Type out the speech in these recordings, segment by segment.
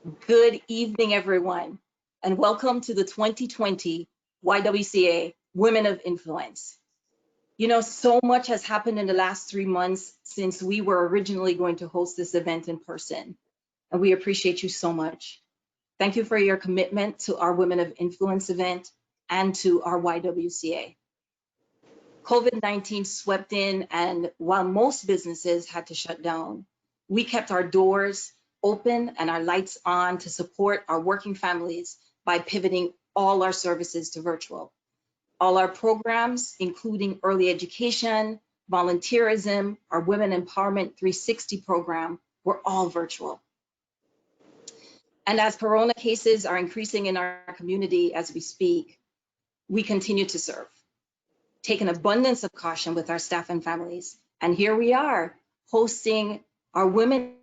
Good evening, everyone, and welcome to the 2020 YWCA Women of Influence. You know, so much has happened in the last 3 months since we were originally going to host this event in person, and we appreciate you so much. Thank you for your commitment to our Women of Influence event and to our YWCA. COVID-19 swept in, and while most businesses had to shut down, we kept our doors open and our lights on to support our working families by pivoting all our services to virtual. All our programs, including early education, volunteerism, our Women Empowerment 360 program, were all virtual. And as corona cases are increasing in our community as we speak, we continue to serve. Take an abundance of caution with our staff and families. And here we are hosting our Women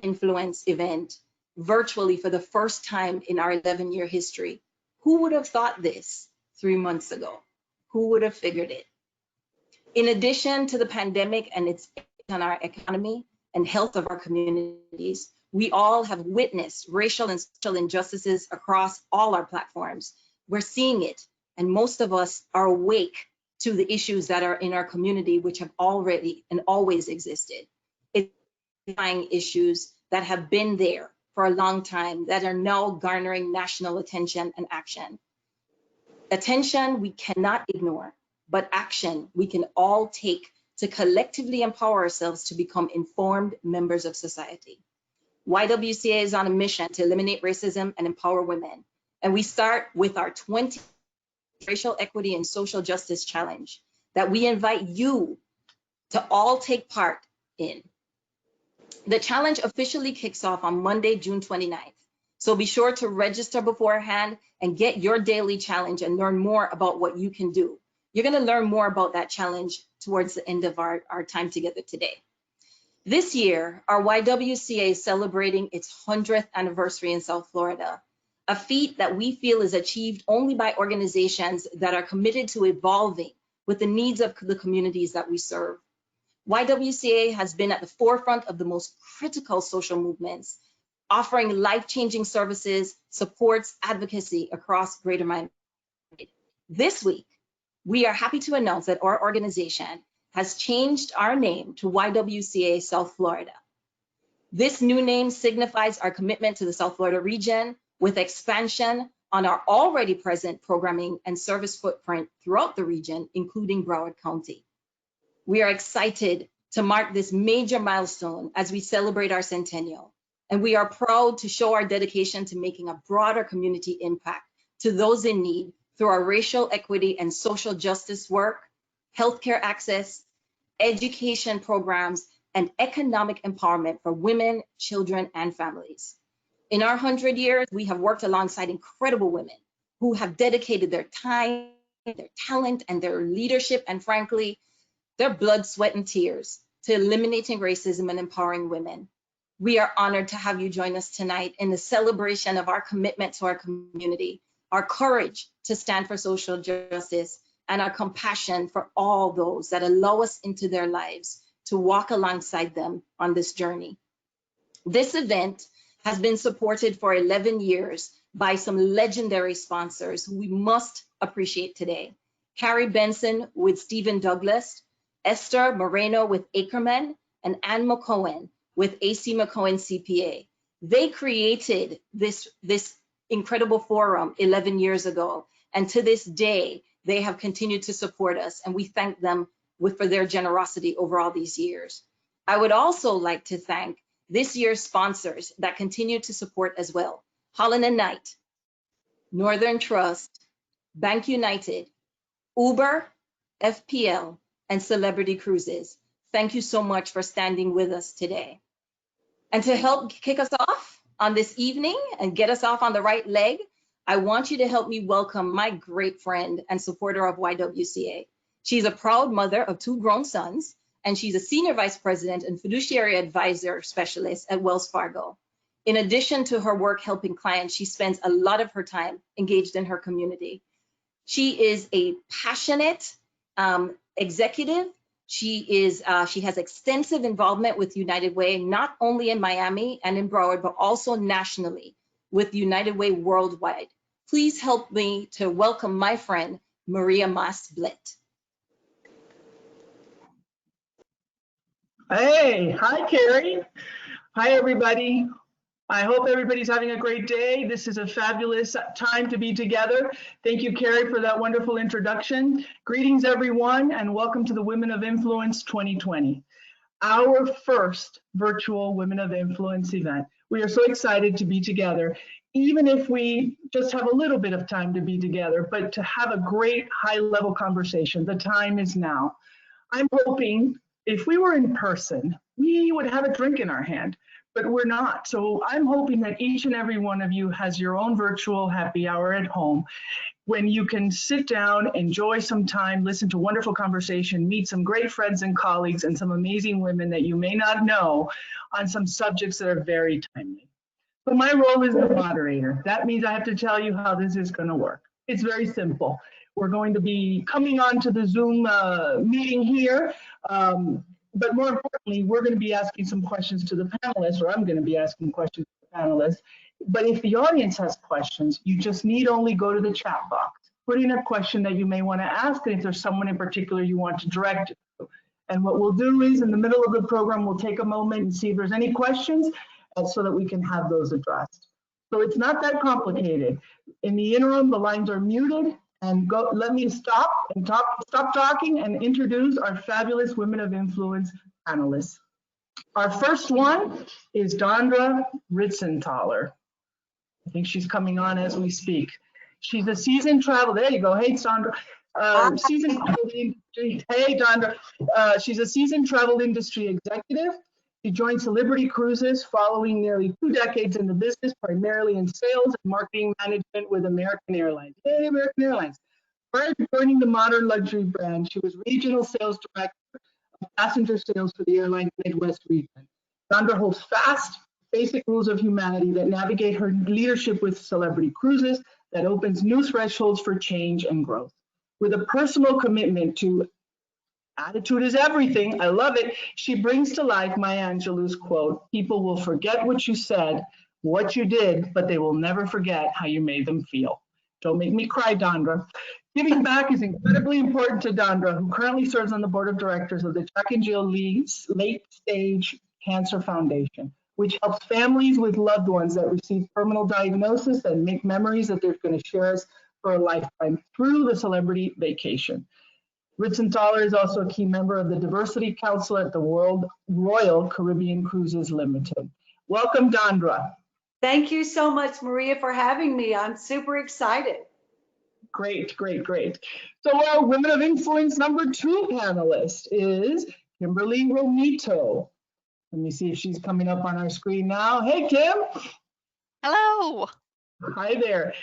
Influence event virtually for the first time in our 11-year history. Who would have thought this 3 months ago? Who would have figured it? In addition to the pandemic and its impact on our economy and health of our communities, we all have witnessed racial and social injustices across all our platforms. We're seeing it, and most of us are awake to the issues that are in our community, which have already and always existed. It's issues that have been there for a long time that are now garnering national attention and action. Attention we cannot ignore, but action we can all take to collectively empower ourselves to become informed members of society. YWCA is on a mission to eliminate racism and empower women. And we start with our 20 Racial Equity and Social Justice Challenge that we invite you to all take part in. The challenge officially kicks off on Monday, June 29th. So be sure to register beforehand and get your daily challenge and learn more about what you can do. You're going to learn more about that challenge towards the end of our time together today. This year, our YWCA is celebrating its 100th anniversary in South Florida, a feat that we feel is achieved only by organizations that are committed to evolving with the needs of the communities that we serve. YWCA has been at the forefront of the most critical social movements, offering life-changing services, supports, advocacy across Greater Miami. This week, we are happy to announce that our organization has changed our name to YWCA South Florida. This new name signifies our commitment to the South Florida region, with expansion on our already present programming and service footprint throughout the region, including Broward County. We are excited to mark this major milestone as we celebrate our centennial, and we are proud to show our dedication to making a broader community impact to those in need through our racial equity and social justice work, healthcare access, education programs, and economic empowerment for women, children, and families. In our 100 years, we have worked alongside incredible women who have dedicated their time, their talent, and their leadership, and frankly, their blood, sweat, and tears to eliminating racism and empowering women. We are honored to have you join us tonight in the celebration of our commitment to our community, our courage to stand for social justice, and our compassion for all those that allow us into their lives to walk alongside them on this journey. This event has been supported for 11 years by some legendary sponsors who we must appreciate today. Carrie Benson with Stephen Douglas, Esther Moreno with Ackerman, and Ann McCohen with AC McCohen CPA. They created this incredible forum 11 years ago, and to this day, they have continued to support us, and we thank them for their generosity over all these years. I would also like to thank this year's sponsors that continue to support as well. Holland & Knight, Northern Trust, Bank United, Uber, FPL, and Celebrity Cruises. Thank you so much for standing with us today. And to help kick us off on this evening and get us off on the right leg, I want you to help me welcome my great friend and supporter of YWCA. She's a proud mother of 2 grown sons, and she's a senior vice president and fiduciary advisor specialist at Wells Fargo. In addition to her work helping clients, she spends a lot of her time engaged in her community. She is a passionate executive. She has extensive involvement with United Way, not only in Miami and in Broward, but also nationally with United Way worldwide. Please help me to welcome my friend, Maria Mas-Blitt. Hey, hi, Carrie. Hi, everybody. I hope everybody's having a great day. This is a fabulous time to be together. Thank you, Carrie, for that wonderful introduction. Greetings, everyone, and welcome to the Women of Influence 2020, our first virtual Women of Influence event. We are so excited to be together, even if we just have a little bit of time to be together, but to have a great high-level conversation. The time is now. I'm hoping if we were in person, we would have a drink in our hand, but we're not. So I'm hoping that each and every one of you has your own virtual happy hour at home when you can sit down, enjoy some time, listen to wonderful conversation, meet some great friends and colleagues and some amazing women that you may not know on some subjects that are very timely. So my role is the moderator. That means I have to tell you how this is going to work. It's very simple. We're going to be coming on to the Zoom meeting here, but more importantly, we're going to be asking some questions to the panelists, or I'm going to be asking questions to the panelists. But if the audience has questions, you just need only go to the chat box, put in a question that you may want to ask, and if there's someone in particular you want to direct it to. And what we'll do is in the middle of the program, we'll take a moment and see if there's any questions so that we can have those addressed. So it's not that complicated. In the interim, the lines are muted, and let me stop talking and introduce our fabulous Women of Influence panelists. Our first one is Dondra Ritzenthaler. I think she's coming on as we speak. She's a seasoned travel. There you go. Hey, Dondra. Seasoned travel industry. Hey, Dondra. She's a seasoned travel industry executive. She joined Celebrity Cruises following nearly 2 decades in the business, primarily in sales and marketing management with American Airlines. Hey, American Airlines. Prior to joining the modern luxury brand, she was regional sales director of passenger sales for the airline's Midwest region. Dondra holds fast, basic rules of humanity that navigate her leadership with Celebrity Cruises that opens new thresholds for change and growth. With a personal commitment to attitude is everything, I love it, she brings to life Maya Angelou's quote, "People will forget what you said, what you did, but they will never forget how you made them feel." Don't make me cry, Dondra. Giving back is incredibly important to Dondra, who currently serves on the board of directors of the Jack and Jill Lee's Late Stage Cancer Foundation, which helps families with loved ones that receive terminal diagnosis and make memories that they're going to share us for a lifetime through the Celebrity Vacation. Ritzenthaler is also a key member of the Diversity Council at the Royal Caribbean Cruises Limited. Welcome, Dondra. Thank you so much, Maria, for having me. I'm super excited. Great, great, great. So our Women of Influence number 2 panelist is Kimberly Romito. Let me see if she's coming up on our screen now. Hey, Kim. Hello. Hi there.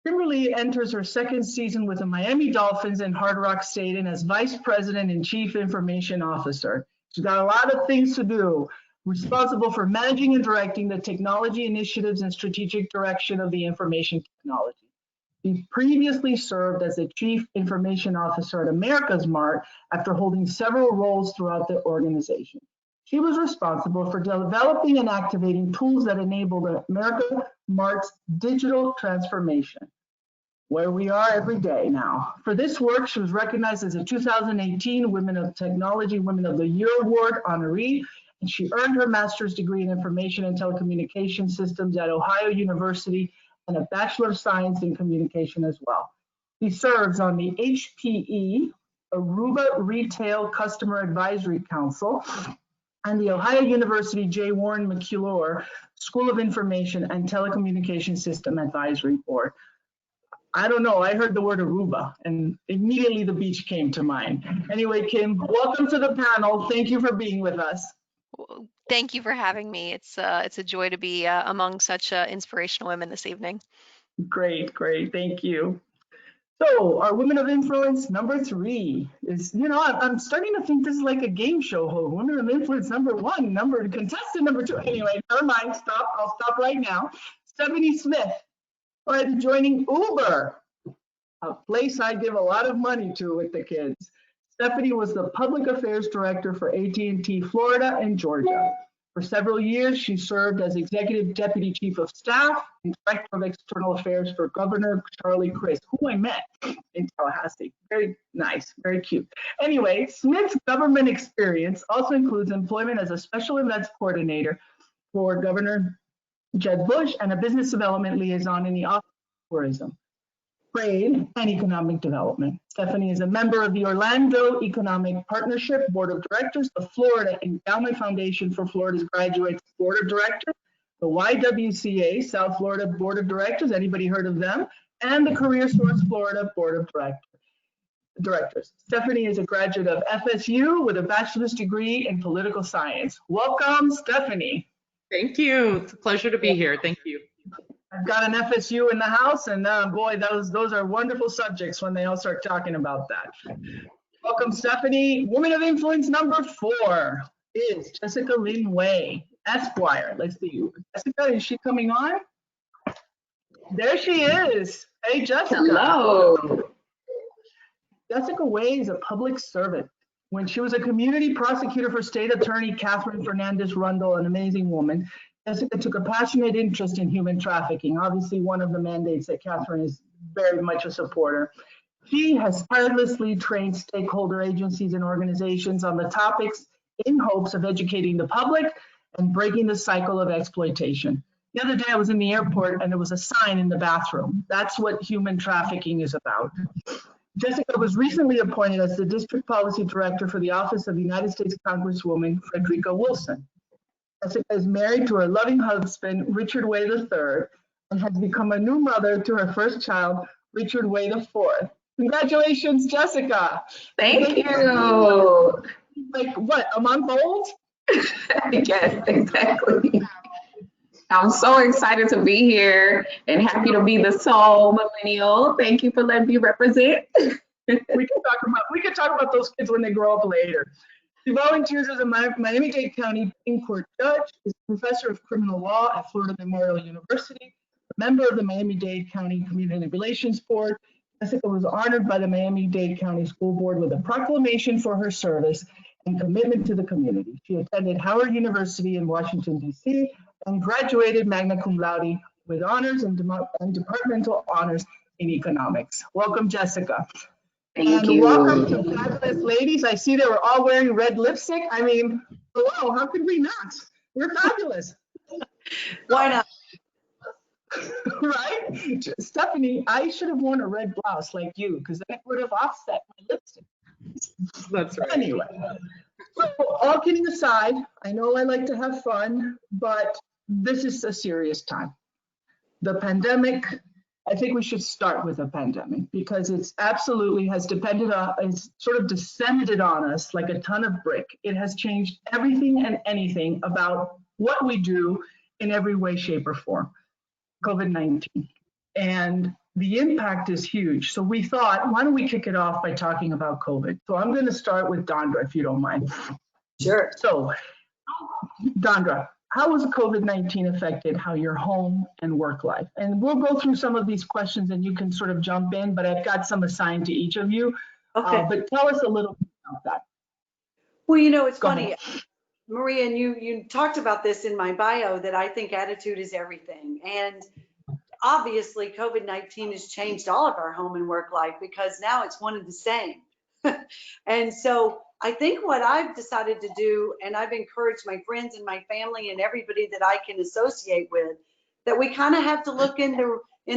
Kimberly enters her 2nd season with the Miami Dolphins and Hard Rock Stadium as Vice President and Chief Information Officer. She's got a lot of things to do, responsible for managing and directing the technology initiatives and strategic direction of the information technology. She previously served as the Chief Information Officer at America's Mart after holding several roles throughout the organization. She was responsible for developing and activating tools that enabled America Mart's digital transformation, where we are every day now. For this work, she was recognized as a 2018 Women of Technology Women of the Year Award honoree, and she earned her master's degree in Information and Telecommunication Systems at Ohio University and a Bachelor of Science in Communication as well. She serves on the HPE Aruba Retail Customer Advisory Council and the Ohio University J. Warren McClure School of Information and Telecommunication System Advisory Board. I don't know, I heard the word Aruba and immediately the beach came to mind. Anyway, Kim, welcome to the panel. Thank you for being with us. Thank you for having me. It's a joy to be among such inspirational women this evening. Great, great, thank you. So our Women of Influence number 3 is, I'm starting to think this is like a game show. Women of Influence number 1, contestant number 2. Anyway, never mind, stop, I'll stop right now. Stephanie Smith, all right, joining Uber, a place I give a lot of money to with the kids. Stephanie was the Public Affairs Director for AT&T Florida and Georgia. For several years, she served as Executive Deputy Chief of Staff and Director of External Affairs for Governor Charlie Crist, who I met in Tallahassee. Very nice, very cute. Anyway, Smith's government experience also includes employment as a Special Events Coordinator for Governor Jeb Bush and a Business Development Liaison in the Office of Tourism, Trade, and Economic Development. Stephanie is a member of the Orlando Economic Partnership Board of Directors, the Florida Endowment Foundation for Florida's Graduates Board of Directors, the YWCA South Florida Board of Directors, anybody heard of them, and the Career Source Florida Board of Directors. Stephanie is a graduate of FSU with a bachelor's degree in political science. Welcome, Stephanie. Thank you. It's a pleasure to be here. Thank you. I've got an FSU in the house, and boy, those are wonderful subjects when they all start talking about that. Welcome, Stephanie. Woman of influence number 4 is Jessica Lynn Way, Esquire. Let's see. Jessica, is she coming on? There she is. Hey, Jessica. Hello. Jessica Way is a public servant. When she was a community prosecutor for State Attorney Catherine Fernandez Rundle, an amazing woman, Jessica took a passionate interest in human trafficking, obviously one of the mandates that Catherine is very much a supporter. She has tirelessly trained stakeholder agencies and organizations on the topics in hopes of educating the public and breaking the cycle of exploitation. The other day I was in the airport and there was a sign in the bathroom. That's what human trafficking is about. Jessica was recently appointed as the District Policy Director for the Office of United States Congresswoman Frederica Wilson. Jessica is married to her loving husband, Richard Way III, and has become a new mother to her first child, Richard Way IV. Congratulations, Jessica. Thank you. Like what, a month old? Yes, exactly. I'm so excited to be here and happy to be the sole millennial. Thank you for letting me represent. We can talk about those kids when they grow up later. She volunteers as a Miami-Dade County Supreme Court judge, is a professor of criminal law at Florida Memorial University, a member of the Miami-Dade County Community Relations Board. Jessica was honored by the Miami-Dade County School Board with a proclamation for her service and commitment to the community. She attended Howard University in Washington, D.C., and graduated magna cum laude with honors and departmental honors in economics. Welcome, Jessica. Thank And you. welcome to Fabulous Ladies. I see they were all wearing red lipstick. I mean, hello, how could we not? We're fabulous. Why not? Right? Stephanie, I should have worn a red blouse like you because then it would have offset my lipstick. That's right. Anyway, so all kidding aside, I know I like to have fun, but this is a serious time. The pandemic, I think we should start with a pandemic because it's absolutely has it's sort of descended on us like a ton of brick. It has changed everything and anything about what we do in every way, shape, or form. COVID-19. And the impact is huge. So we thought, why don't we kick it off by talking about COVID? So I'm going to start with Dondra, if you don't mind. Sure. So, Dondra, how has COVID-19 affected how your home and work life? And we'll go through some of these questions and you can sort of jump in, but I've got some assigned to each of you. Okay. But tell us a little bit about that. Well, you know, it's Go funny, ahead. Maria, and you talked about this in my bio that I think attitude is everything. And obviously, COVID-19 has changed all of our home and work life because now it's one and the same. And so I think what I've decided to do, and I've encouraged my friends and my family and everybody that I can associate with, that we kind of have to look in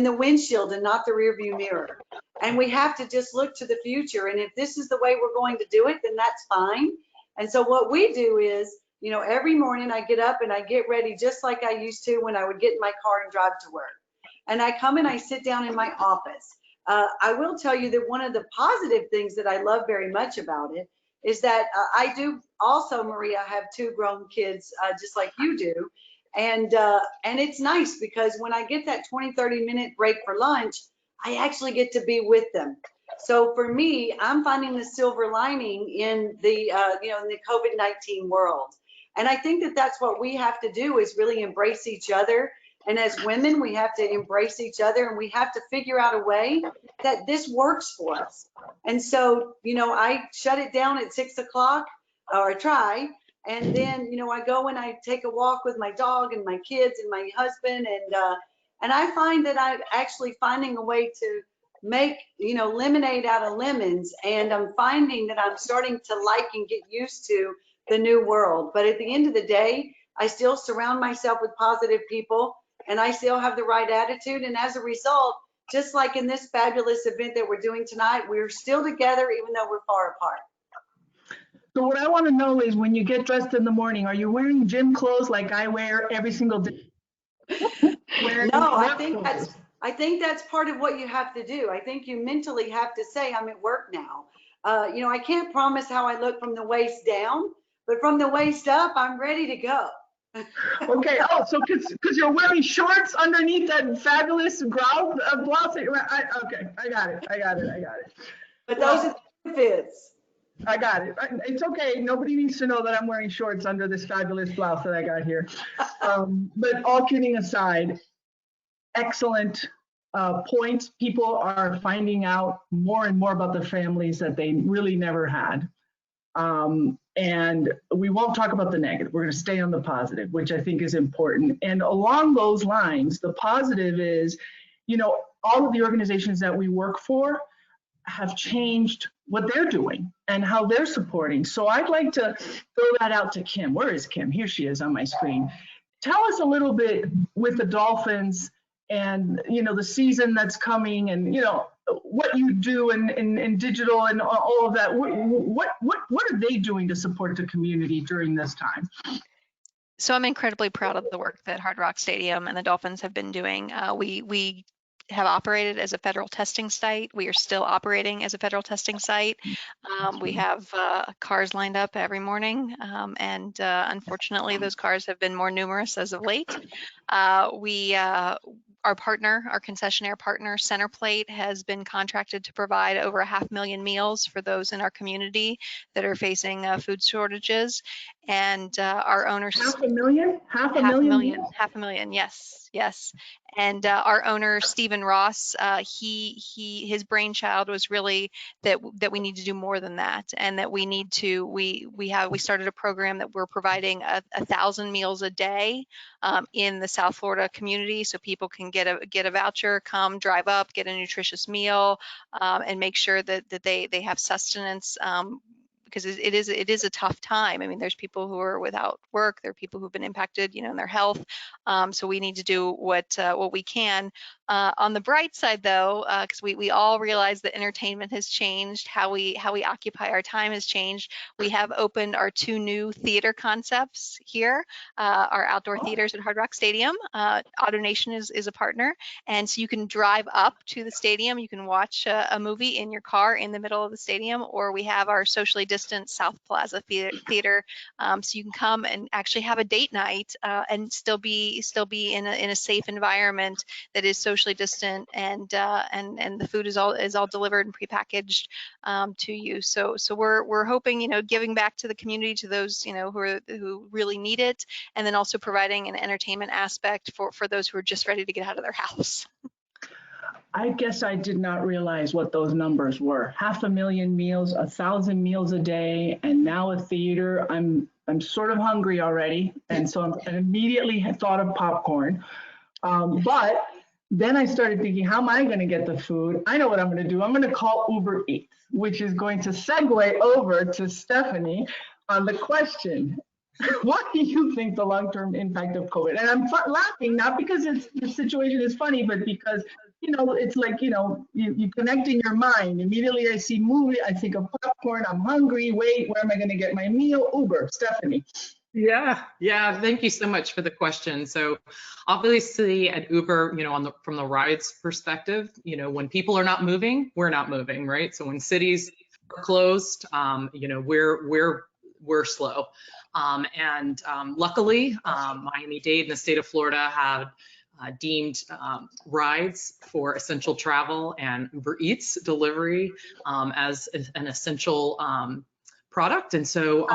the windshield and not the rearview mirror. And we have to just look to the future. And if this is the way we're going to do it, then that's fine. And so what we do is, you know, every morning I get up and I get ready just like I used to when I would get in my car and drive to work. And I come and I sit down in my office. I will tell you that one of the positive things that I love very much about it is that I do also, Maria, have 2 grown kids just like you do. And it's nice because when I get that 20-30 minute break for lunch, I actually get to be with them. So for me, I'm finding the silver lining in the, in the COVID-19 world. And I think that that's what we have to do is really embrace each other And as women, we have to embrace each other, and we have to figure out a way that this works for us. And so, I shut it down at 6 o'clock, or I try. And then, I go and I take a walk with my dog and my kids and my husband. And I find that I'm actually finding a way to make, lemonade out of lemons. And I'm finding that I'm starting to like and get used to the new world. But at the end of the day, I still surround myself with positive people, and I still have the right attitude. And as a result, just like in this fabulous event that we're doing tonight, we're still together even though we're far apart. So what I want to know is, when you get dressed in the morning, are you wearing gym clothes like I wear every single day? No, I think that's part of what you have to do. I think you mentally have to say, I'm at work now. I can't promise how I look from the waist down, but from the waist up, I'm ready to go. Okay. Oh, so because you're wearing shorts underneath that fabulous blouse. Okay, I got it. But those are the fits. I got it. It's okay. Nobody needs to know that I'm wearing shorts under this fabulous blouse that I got here. But all kidding aside, excellent point. People are finding out more and more about the families that they really never had. And we won't talk about the negative. We're going to stay on the positive, which I think is important. And along those lines, the positive is, all of the organizations that we work for have changed what they're doing and how they're supporting. So I'd like to throw that out to Kim. Where is Kim? Here she is on my screen. Tell us a little bit with the Dolphins and, the season that's coming, and, what you do in digital and all of that. What are they doing to support the community during this time? So I'm incredibly proud of the work that Hard Rock Stadium and the Dolphins have been doing. We have operated as a federal testing site. We are still operating as a federal testing site. We have cars lined up every morning, and unfortunately, those cars have been more numerous as of late. Our partner, our concessionaire partner, Centerplate, has been contracted to provide over 500,000 meals for those in our community that are facing food shortages. And our owner, 500,000? 500,000, yes. And our owner, Stephen Ross, his brainchild was really that we need to do more than that, and that we need to we started a program that we're providing 1,000 meals a day in the South Florida community, so people can get a voucher, come drive up, get a nutritious meal, and make sure that they have sustenance. Because it is a tough time. I mean, there's people who are without work. There are people who've been impacted, in their health. So we need to do what we can. On the bright side, though, because we all realize that entertainment has changed, how we occupy our time has changed. We have opened our 2 new theater concepts here, our outdoor theaters at Hard Rock Stadium. AutoNation is a partner, and so you can drive up to the stadium. You can watch a movie in your car in the middle of the stadium, or we have our socially distant South Plaza Theater, so you can come and actually have a date night and still be in a safe environment that is socially distant, and the food is all delivered and prepackaged to you. So we're hoping, giving back to the community, to those who really need it, and then also providing an entertainment aspect for those who are just ready to get out of their house. I guess I did not realize what those numbers were. 500,000 meals, 1,000 meals a day, and now a theater. I'm sort of hungry already, and so I immediately had thought of popcorn. But then I started thinking, how am I going to get the food? I know what I'm going to do. I'm going to call Uber Eats, which is going to segue over to Stephanie on the question. What do you think the long-term impact of COVID? And I'm laughing, not because the situation is funny, but because, it's like, you connect in your mind. Immediately I see movie, I think of popcorn, I'm hungry, wait, where am I going to get my meal? Uber. Stephanie. Yeah. Thank you so much for the question. So obviously at Uber, from the rides perspective, when people are not moving, we're not moving, right? So when cities are closed, we're slow. And luckily, Miami-Dade and the state of Florida had deemed rides for essential travel and Uber Eats delivery as an essential product. And so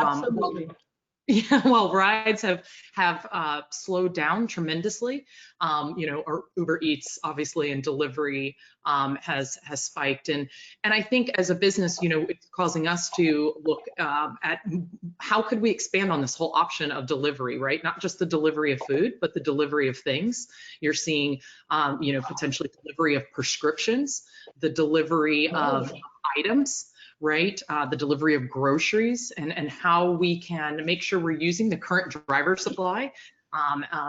Yeah, well, rides have slowed down tremendously. Our Uber Eats, obviously, and delivery has spiked, and I think as a business, it's causing us to look at how could we expand on this whole option of delivery, right? Not just the delivery of food, but the delivery of things. You're seeing, potentially delivery of prescriptions, the delivery of items, right? The delivery of groceries, and how we can make sure we're using the current driver supply,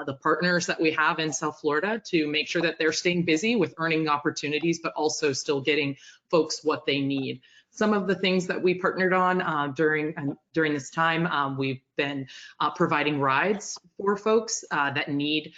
the partners that we have in South Florida, to make sure that they're staying busy with earning opportunities, but also still getting folks what they need. Some of the things that we partnered on during this time, we've been providing rides for folks that need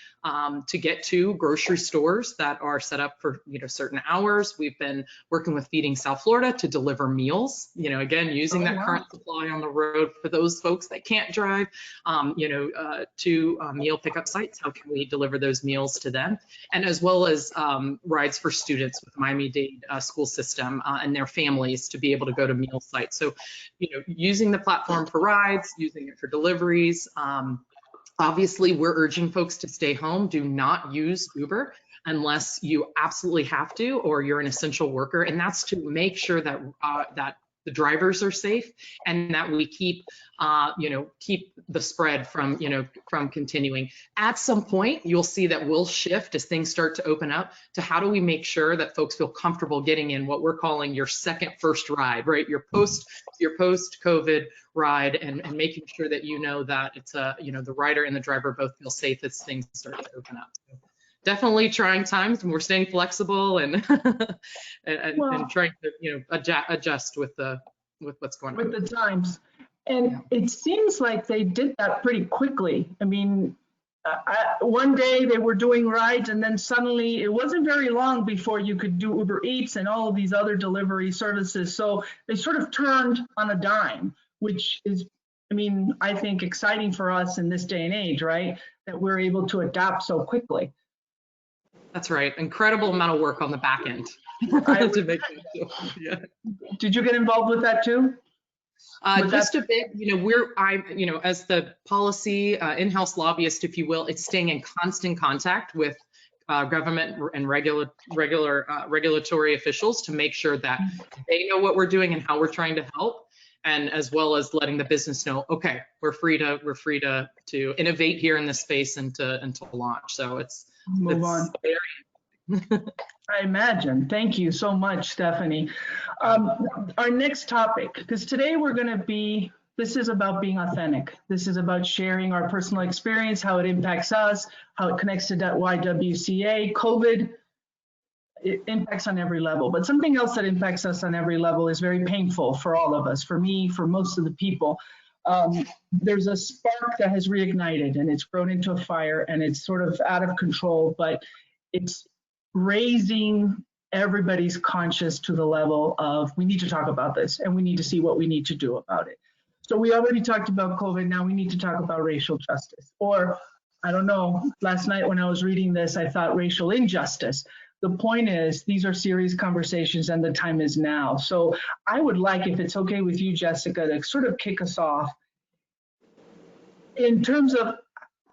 to get to grocery stores that are set up for certain hours. We've been working with Feeding South Florida to deliver meals. Again, using that current supply on the road for those folks that can't drive. To meal pickup sites. How can we deliver those meals to them? And as well as rides for students with Miami-Dade school system and their families to be able to go to meal sites. So, using the platform for rides, using it for deliveries. Obviously, we're urging folks to stay home. Do not use Uber unless you absolutely have to, or you're an essential worker. And that's to make sure that that the drivers are safe, and that we keep the spread from continuing. At some point, you'll see that we'll shift as things start to open up to how do we make sure that folks feel comfortable getting in what we're calling your first ride, right? Your post COVID ride, and making sure that that it's the rider and the driver both feel safe as things start to open up. So definitely trying times, and we're staying flexible and and trying to adjust with what's going on with the times. And it seems like they did that pretty quickly. I mean, one day they were doing rides, and then suddenly it wasn't very long before you could do Uber Eats and all of these other delivery services. So they sort of turned on a dime, which is, I think exciting for us in this day and age, right? That we're able to adapt so quickly. That's right. Incredible amount of work on the back end to make that so, yeah. Did you get involved with that too? Just a bit, as the policy in-house lobbyist, if you will, it's staying in constant contact with government and regulatory officials to make sure that they know what we're doing and how we're trying to help, and as well as letting the business know, okay, we're free to innovate here in this space and to launch. So it's move on. I imagine. Thank you so much, Stephanie. Our next topic, because today this is about being authentic. This is about sharing our personal experience, how it impacts us, how it connects to YWCA. COVID, it impacts on every level, but something else that impacts us on every level is very painful for all of us, for me, for most of the people. There's a spark that has reignited, and it's grown into a fire, and it's sort of out of control, but it's raising everybody's conscious to the level of, we need to talk about this, and we need to see what we need to do about it. So we already talked about COVID, now we need to talk about racial justice. Or, I don't know, last night when I was reading this, I thought racial injustice. The point is, these are serious conversations, and the time is now. So I would like, if it's okay with you, Jessica, to sort of kick us off in terms of,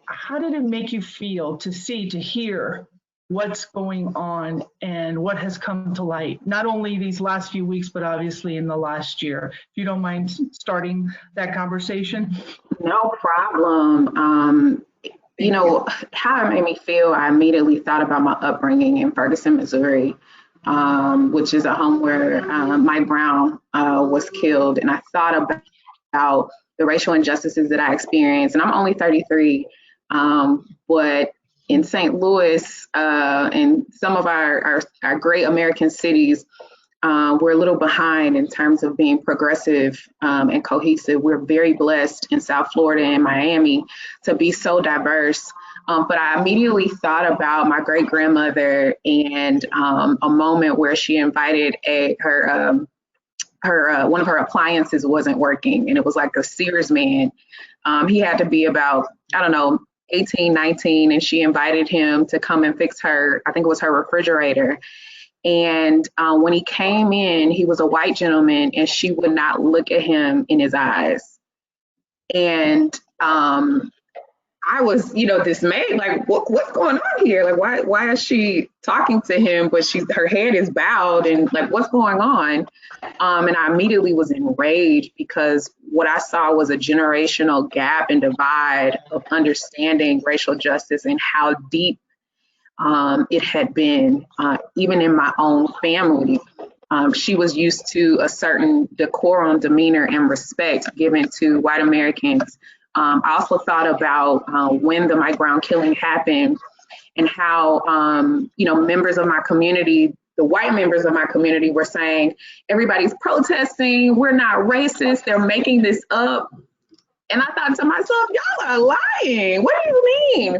how did it make you feel to hear what's going on and what has come to light, not only these last few weeks, but obviously in the last year? If you don't mind starting that conversation. No problem. How it made me feel, I immediately thought about my upbringing in Ferguson, Missouri, which is a home where Mike Brown was killed. And I thought about the racial injustices that I experienced. And I'm only 33, but in St. Louis and some of our great American cities, we're a little behind in terms of being progressive and cohesive. We're very blessed in South Florida and Miami to be so diverse. But I immediately thought about my great grandmother and a moment where she invited one of her appliances wasn't working, and it was like a Sears man. He had to be about, 18, 19, and she invited him to come and fix her, I think it was her refrigerator. And when he came in, he was a white gentleman, and she would not look at him in his eyes. And I was, dismayed. Like, what's going on here? Like, why is she talking to him, but her head is bowed, and like, what's going on? And I immediately was enraged because what I saw was a generational gap and divide of understanding racial justice and how deep it had been, even in my own family. She was used to a certain decorum, demeanor, and respect given to white Americans. I also thought about when the Mike Brown killing happened and how, members of my community, the white members of my community, were saying, everybody's protesting, we're not racist, they're making this up. And I thought to myself, y'all are lying. What do you mean?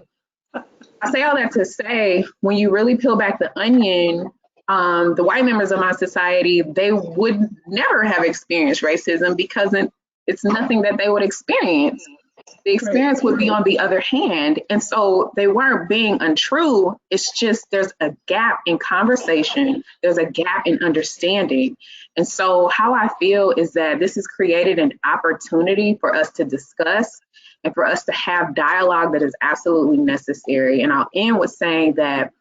I say all that to say, when you really peel back the onion, the white members of my society, they would never have experienced racism because it's nothing that they would experience. The experience would be on the other hand. And so they weren't being untrue. It's just there's a gap in conversation. There's a gap in understanding. And so how I feel is that this has created an opportunity for us to discuss and for us to have dialogue that is absolutely necessary. And I'll end with saying that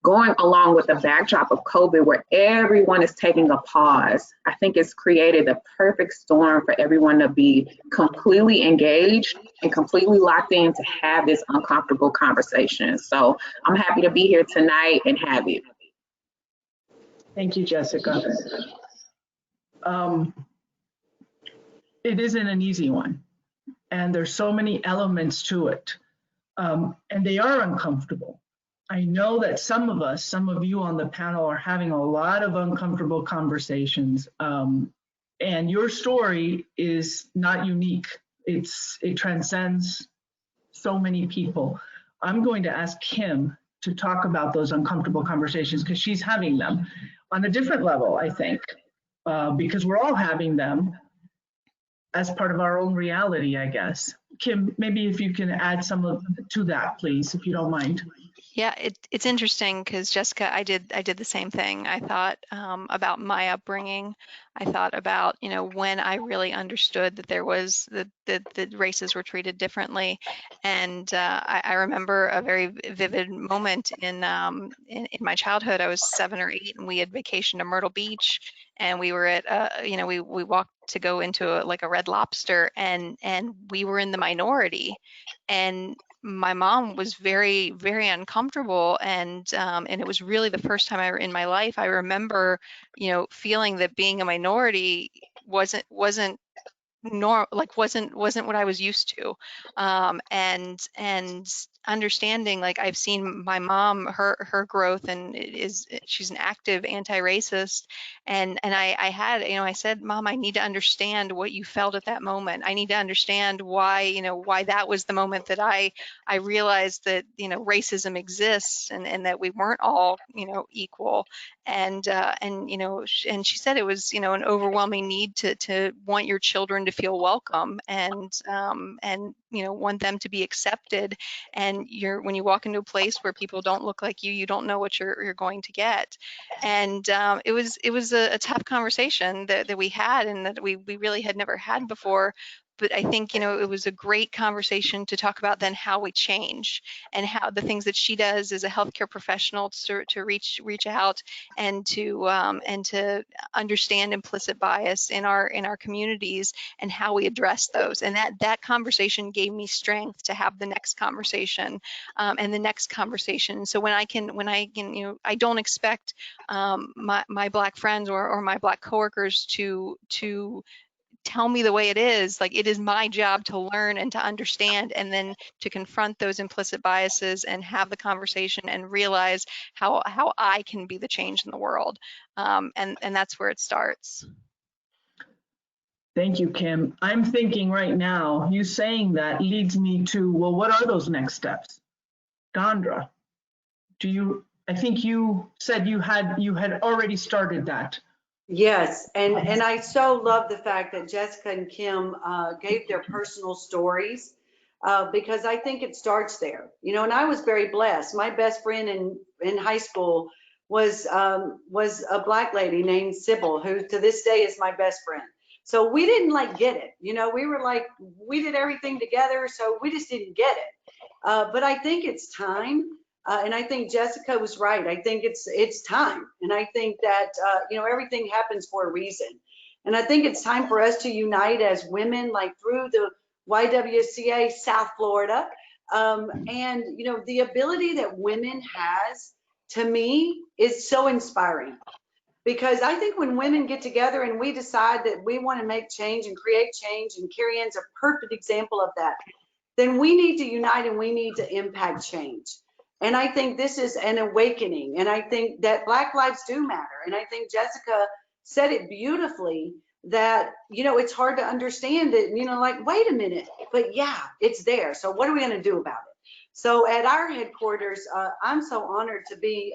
going along with the backdrop of COVID, where everyone is taking a pause, I think it's created the perfect storm for everyone to be completely engaged and completely locked in to have this uncomfortable conversation. So I'm happy to be here tonight and have it. Thank you, Jessica. It isn't an easy one, and there's so many elements to it, and they are uncomfortable. I know that some of you on the panel are having a lot of uncomfortable conversations, and your story is not unique. It transcends so many people. I'm going to ask Kim to talk about those uncomfortable conversations because she's having them on a different level, I think, because we're all having them as part of our own reality, I guess. Kim, maybe if you can add to that, please, if you don't mind. Yeah, it's interesting because Jessica, I did the same thing. I thought about my upbringing. I thought about, when I really understood that there was that races were treated differently, and I remember a very vivid moment in my childhood. I was 7 or 8, and we had vacationed to Myrtle Beach, and we were at we walked to go into a Red Lobster, and we were in the minority, and my mom was very, very uncomfortable, and it was really the first time in my life I remember, feeling that being a minority wasn't wasn't what I was used to, and understanding, like, I've seen my mom, her growth, and she's an active anti-racist, and I had, I said, Mom, I need to understand what you felt at that moment. I need to understand why, why that was the moment that I realized that, racism exists, and that we weren't all, equal, and and she said it was, an overwhelming need to want your children to feel welcome, and want them to be accepted, and when you walk into a place where people don't look like you don't know what you're going to get, and it was a tough conversation that we had, and that we really had never had before. But I think, it was a great conversation to talk about then how we change, and how the things that she does as a healthcare professional to reach out, and to understand implicit bias in our communities, and how we address those. And that conversation gave me strength to have the next conversation, and the next conversation. So when I can, I don't expect my Black friends or my Black coworkers to tell me the way it is. Like, it is my job to learn and to understand, and then to confront those implicit biases and have the conversation and realize how I can be the change in the world. And that's where it starts. Thank you, Kim. I'm thinking right now, you saying that leads me to, well, what are those next steps? Dondra, I think you said you had already started that. Yes, and I so love the fact that Jessica and Kim gave their personal stories, because I think it starts there. And I was very blessed. My best friend in high school was a Black lady named Sybil, who to this day is my best friend. So we didn't like get it. You know, we were like, we did everything together, so we just didn't get it. But I think it's time. And I think Jessica was right. I think it's time. And I think that, you know, everything happens for a reason. And I think it's time for us to unite as women, like through the YWCA South Florida. And, you know, the ability that women has, to me, is so inspiring. Because I think when women get together and we decide that we want to make change and create change, and Carrie Ann's a perfect example of that, then we need to unite and we need to impact change. And I think this is an awakening. And I think that Black lives do matter. And I think Jessica said it beautifully that, you know, it's hard to understand it. You know, like, wait a minute, but yeah, it's there. So what are we going to do about it? So at our headquarters, I'm so honored to be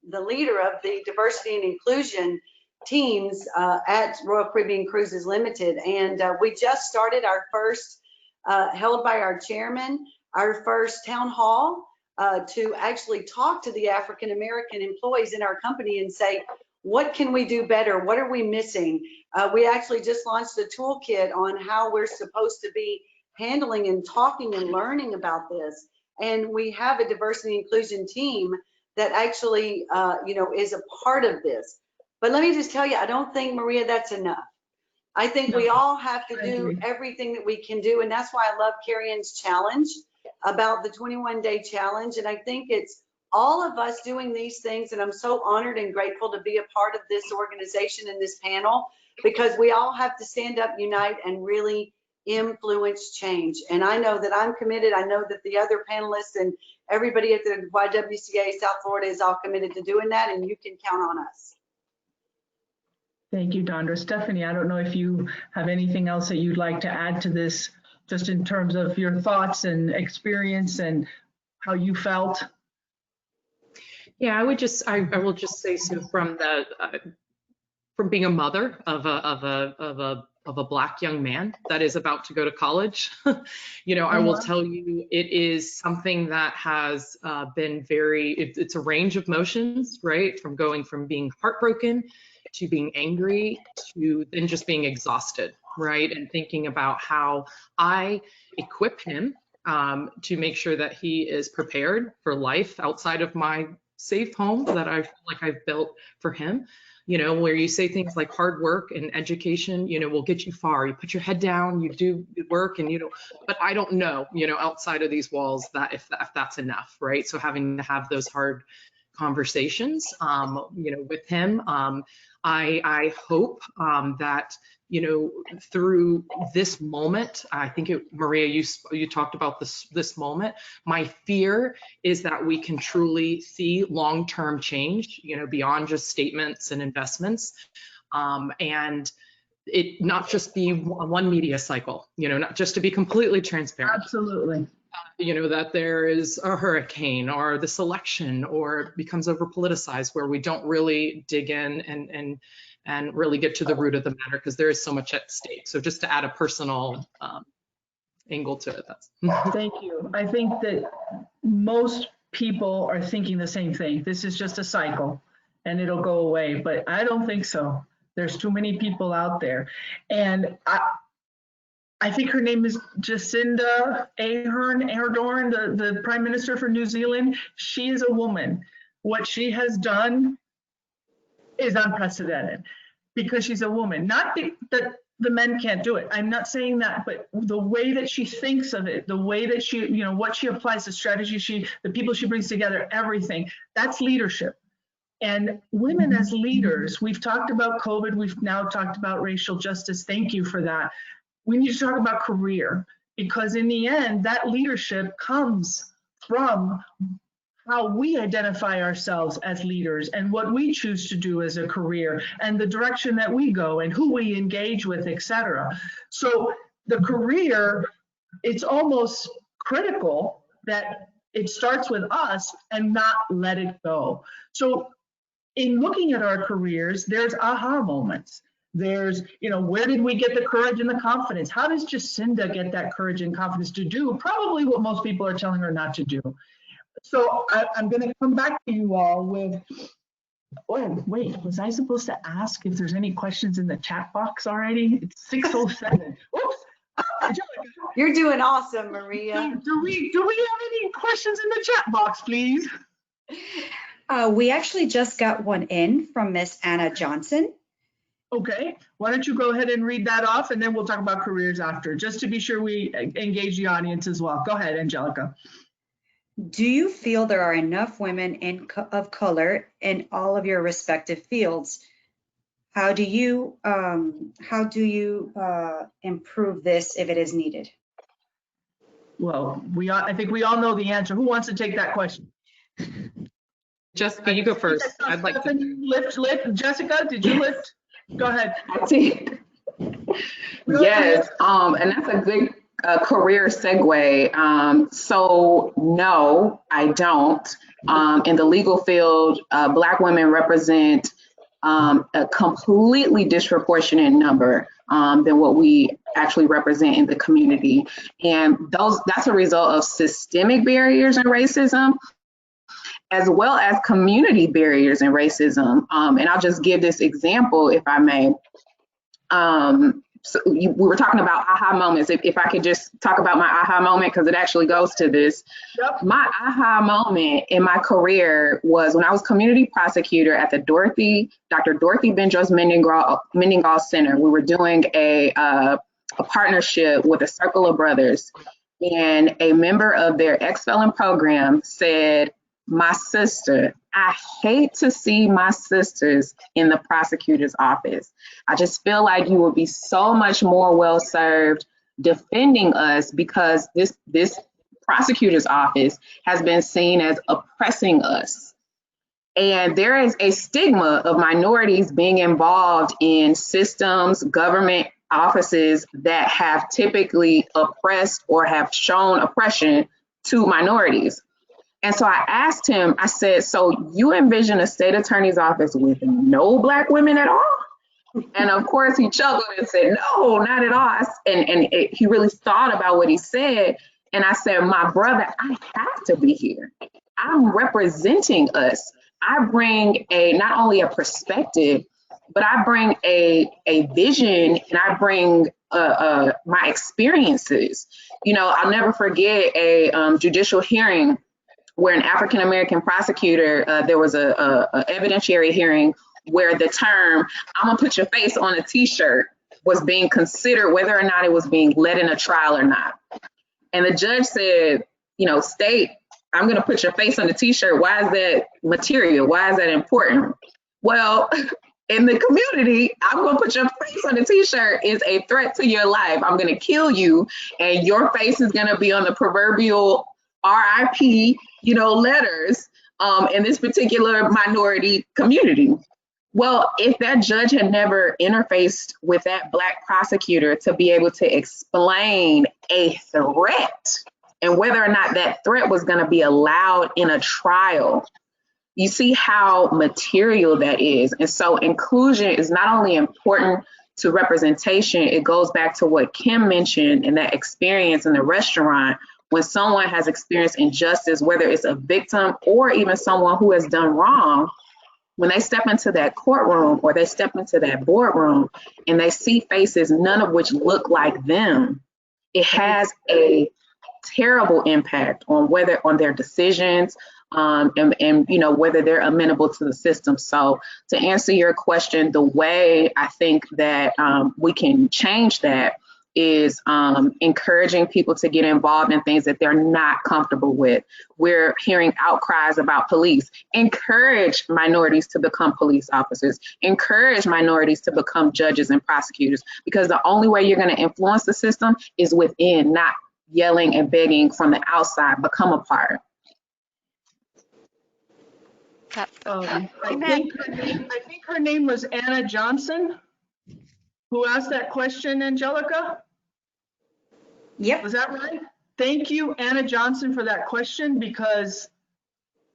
the leader of the diversity and inclusion teams at Royal Caribbean Cruises Limited. And we just started our first, held by our chairman, our first town hall to actually talk to the African American employees in our company and say, what can we do better? What are we missing? We actually just launched a toolkit on how we're supposed to be handling and talking and learning about this. And we have a diversity and inclusion team that actually, you know, is a part of this. But let me just tell you, I don't think, Maria, that's enough. I think we all have to do everything that we can do. And that's why I love Carrie Ann's challenge about the 21-day challenge. And I think it's all of us doing these things. And I'm so honored and grateful to be a part of this organization and this panel, because we all have to stand up, unite, and really influence change. And I know that I'm committed. I know that the other panelists and everybody at the YWCA South Florida is all committed to doing that, and you can count on us. Thank you, Dondra. Stephanie, I don't know if you have anything else that you'd like to add to this, just in terms of your thoughts and experience and how you felt. Yeah, I will just say, so from being a mother of a Black young man that is about to go to college, you know, I will tell you, it is something that has been it's a range of emotions, right? From going from being heartbroken to being angry to then just being exhausted, right? And thinking about how I equip him to make sure that he is prepared for life outside of my safe home that I feel like I've built for him. You know, where you say things like hard work and education, you know, will get you far. You put your head down, you do work, and you know, but I don't know, you know, outside of these walls that if that's enough, right? So having to have those hard conversations, you know, with him, I hope that, you know, through this moment, I think Maria, you talked about this moment. My fear is that we can truly see long-term change, you know, beyond just statements and investments, and it not just be one media cycle, you know, not just to be completely transparent. Absolutely. You know, that there is a hurricane or this election, or it becomes over politicized where we don't really dig in and really get to the root of the matter, because there is so much at stake. So just to add a personal angle to it. Thank you. I think that most people are thinking the same thing. This is just a cycle and it'll go away, but I don't think so. There's too many people out there. And I think her name is Jacinda Ardern, the Prime Minister for New Zealand. She is a woman. What she has done is unprecedented because she's a woman. Not that the men can't do it. I'm not saying that, but the way that she thinks of it, the way that she, you know, what she applies, the strategy the people she brings together, everything, that's leadership. And women as leaders, we've talked about COVID, we've now talked about racial justice. Thank you for that. We need to talk about career, because in the end, that leadership comes from how we identify ourselves as leaders and what we choose to do as a career and the direction that we go and who we engage with, et cetera. So the career, it's almost critical that it starts with us and not let it go. So in looking at our careers, there's aha moments. There's, you know, where did we get the courage and the confidence? How does Jacinda get that courage and confidence to do probably what most people are telling her not to do? So I'm going to come back to you all with Oh, wait, was I supposed to ask if there's any questions in the chat box already? It's 6:07. Oops. Angelica, You're doing awesome, Maria. do we have any questions in the chat box, please? We actually just got one in from Miss Anna Johnson. Okay, why don't you go ahead and read that off, and then we'll talk about careers after, just to be sure we engage the audience as well. Go ahead, Angelica. Do you feel there are enough women of color in all of your respective fields? How do you improve this if it is needed? Well, I think we all know the answer. Who wants to take that question? Jessica, you go first. I'd like to. Lift. Jessica, did you lift? Go ahead. I did. Yes, and that's a good career segue. So no, I don't. In the legal field, Black women represent a completely disproportionate number than what we actually represent in the community. And that's a result of systemic barriers and racism, as well as community barriers and racism. And I'll just give this example, if I may. We were talking about aha moments. If I could just talk about my aha moment, because it actually goes to this. Yep. My aha moment in my career was when I was community prosecutor at the Dr. Dorothy Bendros Mendengal Center. We were doing a partnership with a circle of brothers, and a member of their ex-felon program said, "My sister, I hate to see my sisters in the prosecutor's office. I just feel like you would be so much more well served defending us, because this prosecutor's office has been seen as oppressing us." And there is a stigma of minorities being involved in systems, government offices that have typically oppressed or have shown oppression to minorities. And so I asked him, I said, "So you envision a state attorney's office with no Black women at all?" And of course he chuckled and said, "No, not at all." He really thought about what he said. And I said, "My brother, I have to be here. I'm representing us. I bring not only a perspective, but I bring a vision, and I bring my experiences." You know, I'll never forget a judicial hearing where an African-American prosecutor, there was a evidentiary hearing where the term, "I'm gonna put your face on a t-shirt," was being considered whether or not it was being led in a trial or not. And the judge said, "State, I'm gonna put your face on the t-shirt. Why is that material? Why is that important?" Well, in the community, "I'm gonna put your face on the t-shirt" is a threat to your life. I'm gonna kill you, and your face is gonna be on the proverbial RIP, letters in this particular minority community. Well, if that judge had never interfaced with that Black prosecutor to be able to explain a threat and whether or not that threat was going to be allowed in a trial, you see how material that is. And so inclusion is not only important to representation, it goes back to what Kim mentioned in that experience in the restaurant. When someone has experienced injustice, whether it's a victim or even someone who has done wrong, when they step into that courtroom or they step into that boardroom and they see faces, none of which look like them, it has a terrible impact on their decisions, and whether they're amenable to the system. So to answer your question, the way I think that we can change that is encouraging people to get involved in things that they're not comfortable with. We're hearing outcries about police. Encourage minorities to become police officers. Encourage minorities to become judges and prosecutors, because the only way you're going to influence the system is within, not yelling and begging from the outside. Become a part. I think her name was Anna Johnson, who asked that question, Angelica? Yep. Was that right? Thank you, Anna Johnson, for that question, because,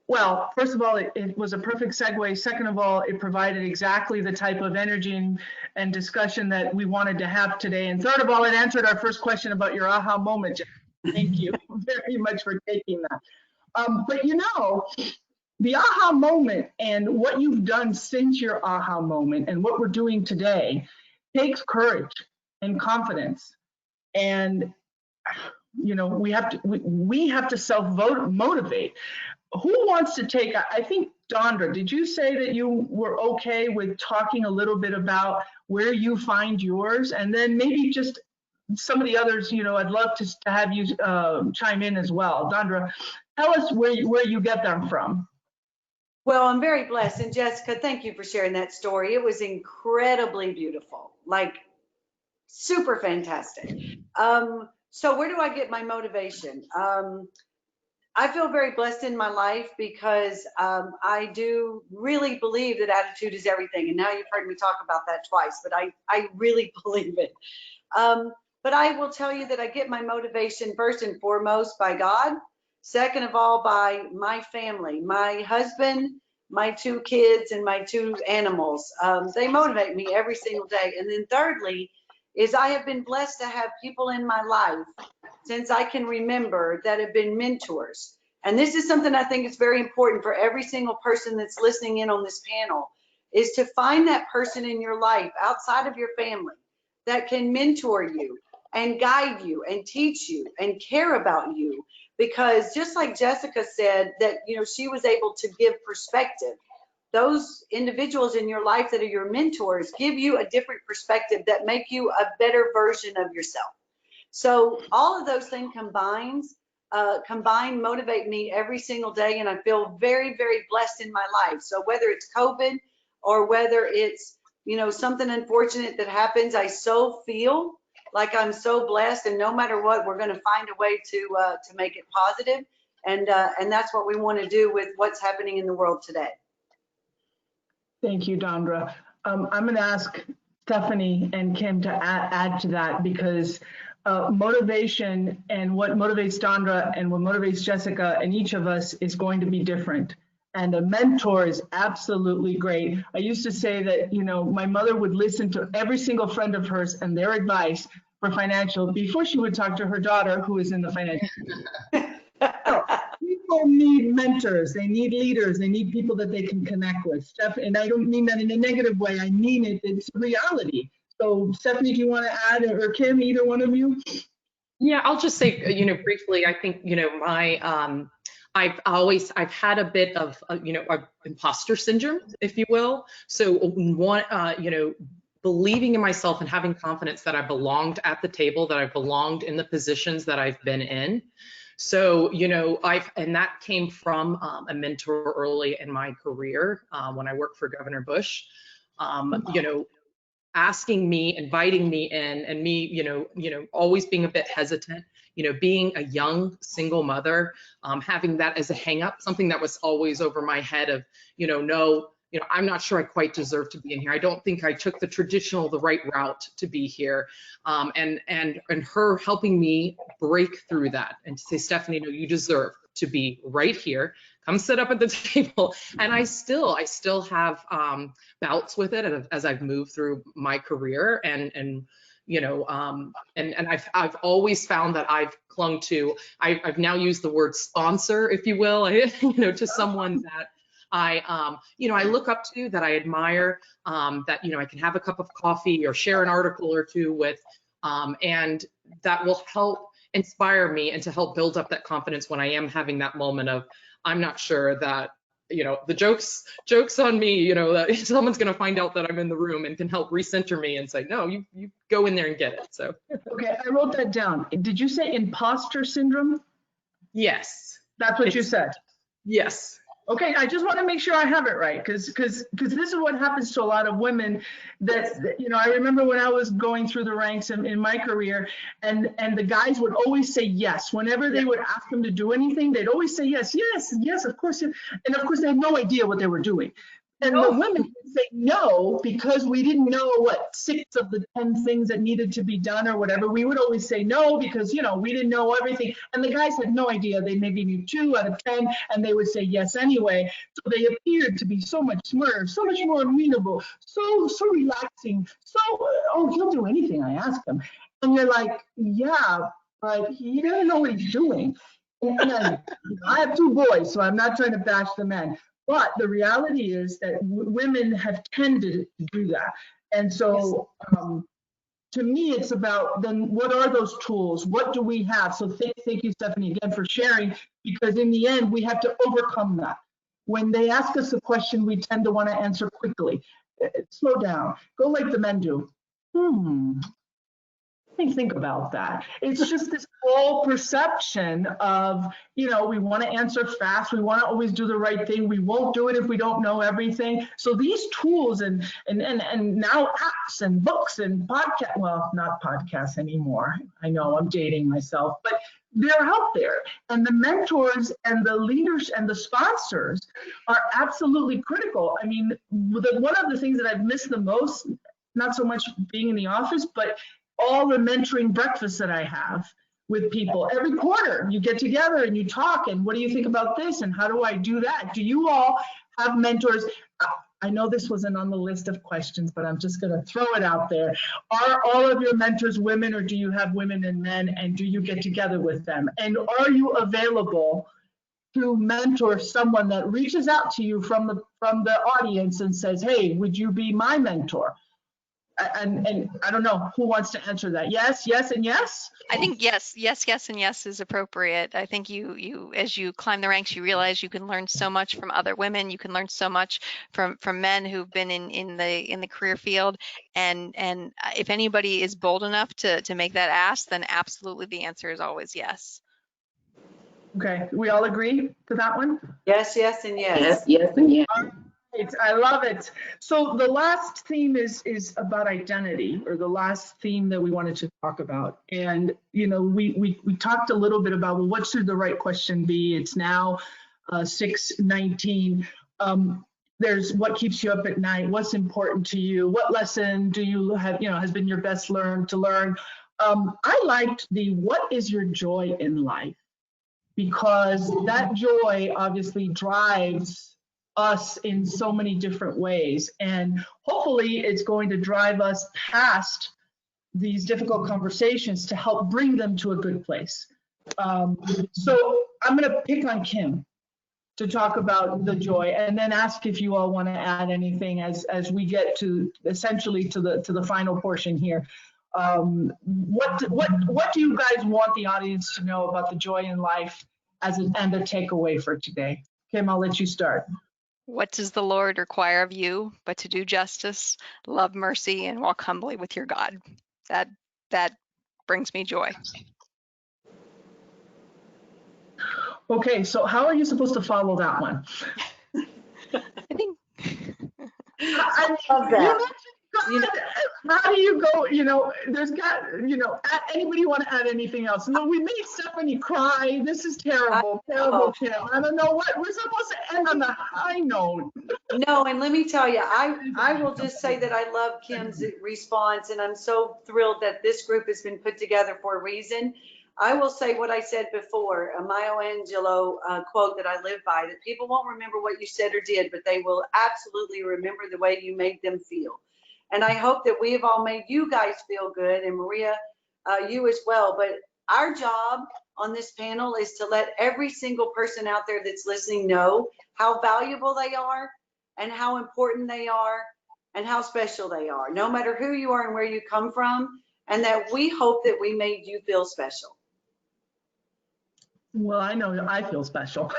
well, first of all, it was a perfect segue. Second of all, it provided exactly the type of energy and discussion that we wanted to have today. And third of all, it answered our first question about your aha moment. Thank you very much for taking that. But The aha moment and what you've done since your aha moment and what we're doing today takes courage and confidence. And we have to self-motivate. Who wants to take, I think, Dondra, did you say that you were okay with talking a little bit about where you find yours? And then maybe just some of the others, I'd love to have you chime in as well. Dondra, tell us where you get them from. Well, I'm very blessed. And Jessica, thank you for sharing that story. It was incredibly beautiful, like super fantastic. So where do I get my motivation? I feel very blessed in my life because I do really believe that attitude is everything. And now you've heard me talk about that twice, but I really believe it. But I will tell you that I get my motivation first and foremost by God. Second of all, by my family, my husband, my 2 kids, and my 2 animals. They motivate me every single day. And then thirdly, is I have been blessed to have people in my life since I can remember that have been mentors. And this is something I think is very important for every single person that's listening in on this panel, is to find that person in your life outside of your family that can mentor you and guide you and teach you and care about you. Because just like Jessica said, that she was able to give perspective. Those individuals in your life that are your mentors give you a different perspective that make you a better version of yourself. So all of those things combined motivate me every single day, and I feel very, very blessed in my life. So whether it's COVID or whether it's something unfortunate that happens, I so feel like I'm so blessed, and no matter what, we're going to find a way to make it positive, and that's what we want to do with what's happening in the world today. Thank you, Dondra. I'm going to ask Stephanie and Kim to add to that, because motivation and what motivates Dondra and what motivates Jessica and each of us is going to be different. And a mentor is absolutely great. I used to say that, my mother would listen to every single friend of hers and their advice for financial before she would talk to her daughter, who is in the financial. So, people need mentors, they need leaders, they need people that they can connect with. And I don't mean that in a negative way, I mean it, it's a reality. So Stephanie, do you want to add, or Kim, either one of you? Yeah, I'll just say, briefly, I think, I've had a bit of, imposter syndrome, if you will. So believing in myself and having confidence that I belonged at the table, that I belonged in the positions that I've been in. So, and that came from a mentor early in my career when I worked for Governor Bush, asking me, inviting me in, and me, always being a bit hesitant, being a young single mother, having that as a hang up, something that was always over my head of, no, I'm not sure I quite deserve to be in here. I don't think I took the right route to be here. And her helping me break through that and to say, Stephanie, no, you deserve to be right here. Come sit up at the table. And I still have bouts with it as I've moved through my career, and I've always found that I've clung to, I've now used the word sponsor, if you will, to someone that I look up to, that I admire, that, I can have a cup of coffee or share an article or two with, and that will help inspire me and to help build up that confidence when I am having that moment of, I'm not sure that, the joke's on me, that someone's going to find out that I'm in the room and can help recenter me and say, no, you go in there and get it. So. Okay, I wrote that down. Did you say imposter syndrome? Yes. That's what you said? Yes. Okay, I just want to make sure I have it right, because this is what happens to a lot of women that, I remember when I was going through the ranks in my career, and the guys would always say yes. Whenever they would ask them to do anything, they'd always say yes, of course. And of course, they had no idea what they were doing. And the women would say no, because we didn't know what 6 of the 10 things that needed to be done or whatever. We would always say no because, we didn't know everything. And the guys had no idea. They maybe knew 2 out of 10, and they would say yes anyway. So they appeared to be so much smarter, so much more amenable, so relaxing. So, he'll do anything I ask him. And you're like, yeah, but he doesn't know what he's doing. And I have 2 boys, so I'm not trying to bash the men. But the reality is that women have tended to do that. And so to me, it's about then what are those tools? What do we have? So thank you, Stephanie, again for sharing, because in the end, we have to overcome that. When they ask us a question, we tend to want to answer quickly. Slow down. Go like the men do. Let me think about that. It's just this whole perception of, we want to answer fast. We want to always do the right thing. We won't do it if we don't know everything. So these tools and now apps and books and podcasts, well, not podcasts anymore. I know I'm dating myself, but they're out there. And the mentors and the leaders and the sponsors are absolutely critical. I mean, one of the things that I've missed the most, not so much being in the office, but all the mentoring breakfasts that I have with people. Every quarter, you get together and you talk, and what do you think about this, and how do I do that? Do you all have mentors? I know this wasn't on the list of questions, but I'm just going to throw it out there. Are all of your mentors women, or do you have women and men, and do you get together with them? And are you available to mentor someone that reaches out to you from the audience and says, hey, would you be my mentor? And I don't know who wants to answer that. Yes, yes, and yes. I think yes, and yes is appropriate. I think you as you climb the ranks, you realize you can learn so much from other women. You can learn so much from men who've been in the career field. And if anybody is bold enough to make that ask, then absolutely the answer is always yes. Okay, we all agree to that one? Yes, yes, and yes. Yes, yes, and yes. I love it. So the last theme is about identity, or the last theme that we wanted to talk about. And we talked a little bit about, well, what should the right question be? It's now 6:19. There's what keeps you up at night, what's important to you, what lesson do you have, has been your best to learn. I liked the what is your joy in life, because that joy obviously drives us in so many different ways. And hopefully it's going to drive us past these difficult conversations to help bring them to a good place. So I'm going to pick on Kim to talk about the joy, and then ask if you all want to add anything as we get to essentially to the final portion here. What do you guys want the audience to know about the joy in life and a takeaway for today? Kim, I'll let you start. What does the Lord require of you but to do justice, love mercy, and walk humbly with your God? That brings me joy. Okay, so how are you supposed to follow that one? I think I love that. How do you go, there's got, anybody want to add anything else? No, we made Stephanie cry. This is terrible, Kim. I don't know what, we're supposed to end on the high note. No, and let me tell you, I will just say that I love Kim's response, and I'm so thrilled that this group has been put together for a reason. I will say what I said before, a Maya Angelou quote that I live by, that people won't remember what you said or did, but they will absolutely remember the way you made them feel. And I hope that we have all made you guys feel good, and Maria, you as well. But our job on this panel is to let every single person out there that's listening know how valuable they are, and how important they are, and how special they are, no matter who you are and where you come from, and that we hope that we made you feel special. Well, I know I feel special.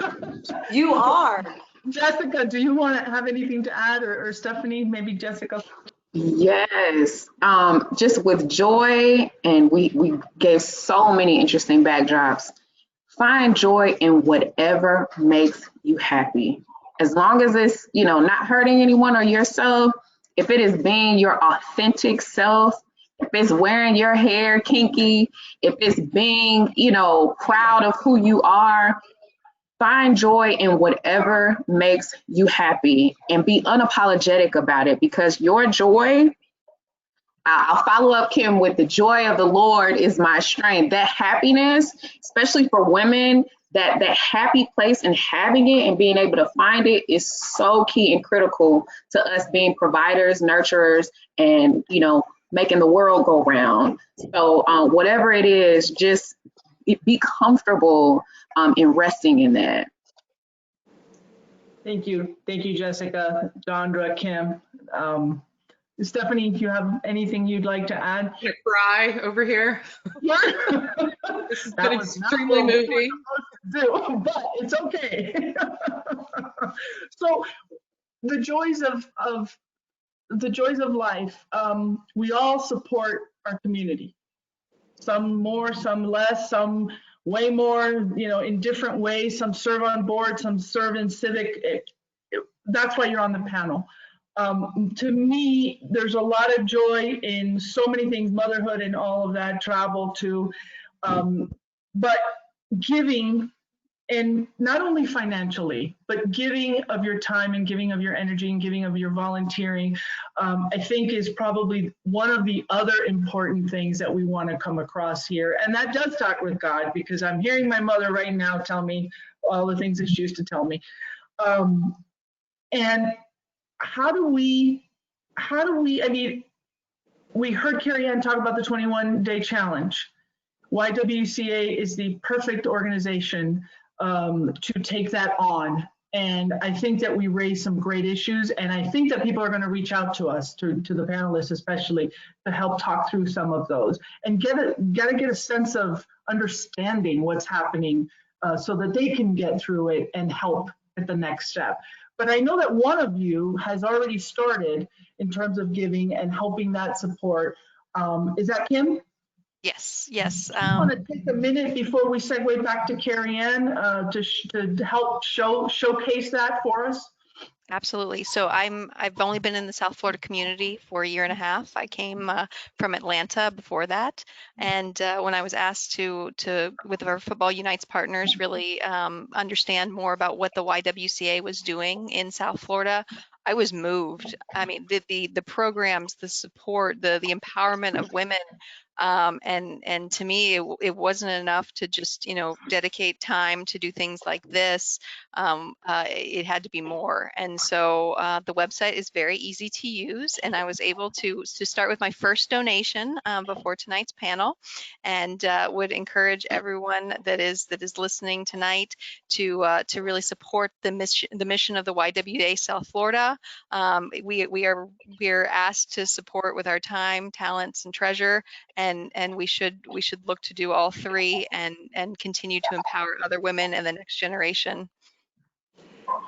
You are. Jessica, do you want to have anything to add, or Stephanie, maybe Jessica? Yes, just with joy, and we gave so many interesting backdrops. Find joy in whatever makes you happy. As long as it's, not hurting anyone or yourself, if it is being your authentic self, if it's wearing your hair kinky, if it's being, proud of who you are, find joy in whatever makes you happy and be unapologetic about it, because your joy, I'll follow up, Kim, with the joy of the Lord is my strength. That happiness, especially for women, that happy place and having it and being able to find it is so key and critical to us being providers, nurturers, and, making the world go round. So whatever it is, just be comfortable investing in that. Thank you, Jessica, Dondra, Kim. Stephanie, if you have anything you'd like to add? I'm gonna cry over here. This has been extremely moving. But it's okay. So the joys of life. We all support our community. Some more, some less, some way more, in different ways. Some serve on board, some serve in civic. That's why you're on the panel. To me, there's a lot of joy in so many things, motherhood and all of that, travel too. But giving, and not only financially, but giving of your time and giving of your energy and giving of your volunteering, I think is probably one of the other important things that we want to come across here. And that does start with God, because I'm hearing my mother right now tell me all the things that she used to tell me. And how do we, I mean, we heard Carrie Ann talk about the 21-day challenge. YWCA is the perfect organization to take that on. And I think that we raise some great issues. And I think that people are going to reach out to us, to the panelists especially, to help talk through some of those and get a sense of understanding what's happening so that they can get through it and help at the next step. But I know that one of you has already started in terms of giving and helping that support. Is that Kim? Yes, yes. I want to take a minute before we segue back to Carrie Ann to help showcase that for us. Absolutely. So I've only been in the South Florida community for a year and a half. I came from Atlanta before that, and when I was asked to with our Football Unites partners really understand more about what the YWCA was doing in South Florida, I was moved. I mean, the programs, the support, the empowerment of women. And to me, it wasn't enough to just, dedicate time to do things like this. It had to be more. And so the website is very easy to use. And I was able to start with my first donation before tonight's panel, and would encourage everyone that is listening tonight to really support the mission of the YWCA South Florida. We are asked to support with our time, talents, and treasure. And we should look to do all three and continue to empower other women and the next generation.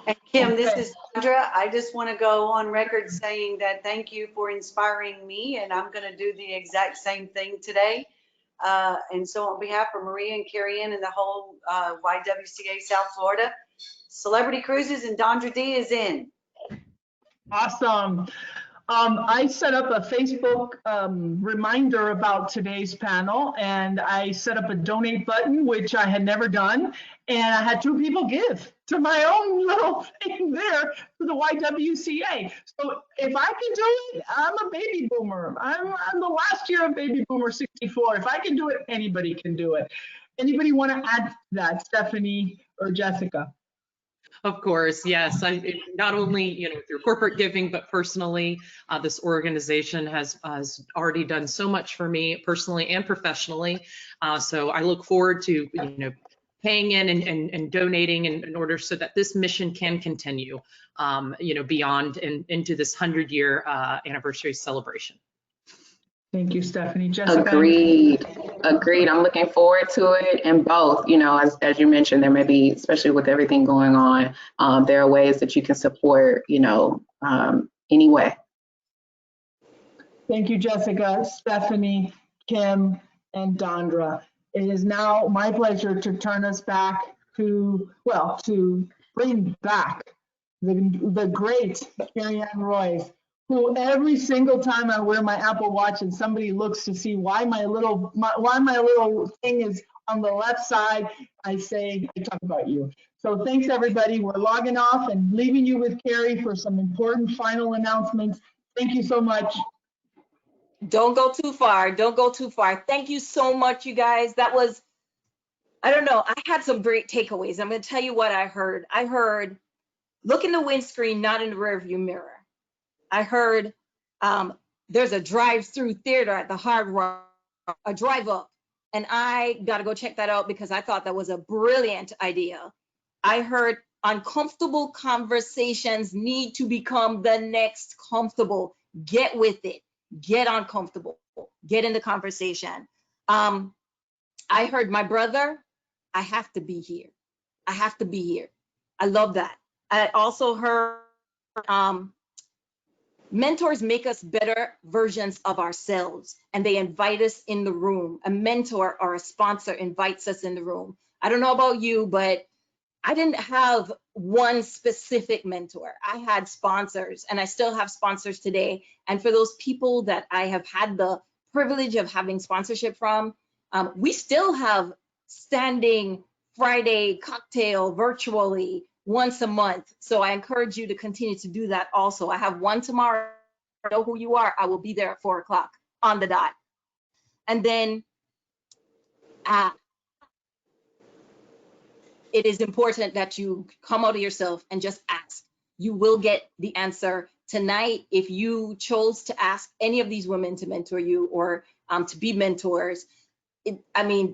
And Kim, this is Sandra. I just want to go on record saying that thank you for inspiring me, and I'm going to do the exact same thing today. And so on behalf of Maria and Carrie Ann and the whole YWCA South Florida, Celebrity Cruises and Dondra D is in. Awesome. I set up a Facebook reminder about today's panel, and I set up a donate button, which I had never done, and I had 2 people give to my own little thing there to the YWCA. So if I can do it, I'm a baby boomer. I'm the last year of baby boomer 64. If I can do it, anybody can do it. Anybody want to add to that, Stephanie or Jessica? Of course, yes. Not only through corporate giving, but personally, this organization has already done so much for me personally and professionally. So I look forward to paying in and donating in order so that this mission can continue, beyond and into this 100-year anniversary celebration. Thank you, Stephanie. Jessica? Agreed. I'm looking forward to it. And both, as you mentioned, there may be, especially with everything going on, there are ways that you can support, anyway. Thank you, Jessica, Stephanie, Kim, and Dondra. It is now my pleasure to turn us back to bring back the great Carrie Ann Royce, who every single time I wear my Apple Watch and somebody looks to see why my little thing is on the left side, I talk about you. So thanks, everybody. We're logging off and leaving you with Carrie for some important final announcements. Thank you so much. Don't go too far. Don't go too far. Thank you so much, you guys. That was, I don't know, I had some great takeaways. I'm going to tell you what I heard. I heard, look in the windscreen, not in the rearview mirror. I heard there's a drive-through theater at the Hard Rock, a drive-up, and I got to go check that out because I thought that was a brilliant idea. I heard uncomfortable conversations need to become the next comfortable. Get with it. Get uncomfortable. Get in the conversation. I heard my brother, I have to be here. I have to be here. I love that. I also heard mentors make us better versions of ourselves, and they invite us in the room. A mentor or a sponsor invites us in the room. I don't know about you, but I didn't have one specific mentor. I had sponsors, and I still have sponsors today. And for those people that I have had the privilege of having sponsorship from, we still have standing Friday cocktail virtually once a month. So I encourage you to continue to do that also. I have one tomorrow. I know who you are. I will be there at 4 o'clock on the dot. And then it is important that you come out of yourself and just ask. You will get the answer tonight. If you chose to ask any of these women to mentor you or to be mentors,